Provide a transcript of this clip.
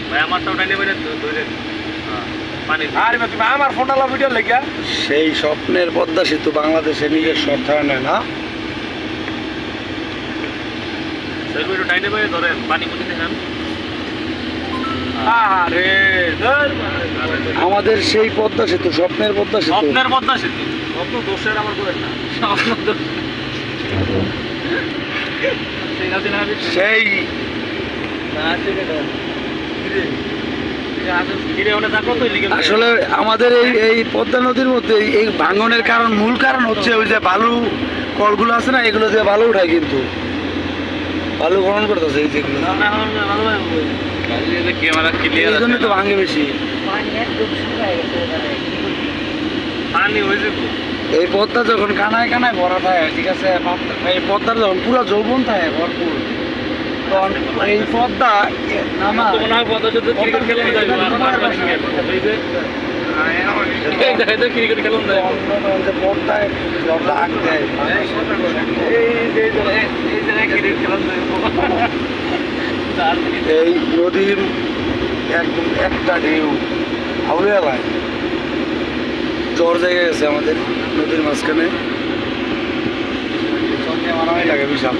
ভাই আমারটাও ডাইনে বাইরে ধরে পানি আরে তুমি আমার ফোনটা ভিডিও লেগে সেই স্বপ্নের পদ্মা সেতু বাংলাদেশে নিজের সর্থায়নে না সেগুলো একটু ডাইনে বাইরে ধরেন পানি মুখে দেখেন আরে আমাদের সেই পদ্মা সেতু স্বপ্নের পদ্মা সেতু স্বপ্নের পদ্মা সেতু স্বপ্ন দোষের আমার করেন না স্বপ্ন দোষ ঠিক আছে না সেই আসলে আমাদের এই পদ্মা নদীর মধ্যে এই ভাঙনের কারণ মূল কারণ হচ্ছে ওই যে বালু কলগুলো আছে না এগুলো দিয়ে বালু উঠায় কিন্তু বালু গ্রহণ করতেছে এই যেগুলো ক্যামেরা ক্লিয়ার এই জন্য তো ভাঙে বেশি পানি হয়েছে তো এই পদ্মা যখন কানায় কানায় ভরা থাকে ঠিক আছে এই পদ্মার যখন পুরো যৌবন থাকে ভরপুর তখন এই পদ্মা নামা তো মনে হয় পদ্মা সেতু ক্রিকেট খেলুন যাইব এই যে ক্রিকেট খেলুন যাইব পদ্মায় ডাক দেয় এই জায়গায় ক্রিকেট খেলুন যাইব এই নদীর একদম একটা ঢেউ হাওড়ে এলাকায় জ্বর জায়গা গেছে আমাদের নদীর মাঝখানে চর দিয়ে মারামারি লাগে বিশাল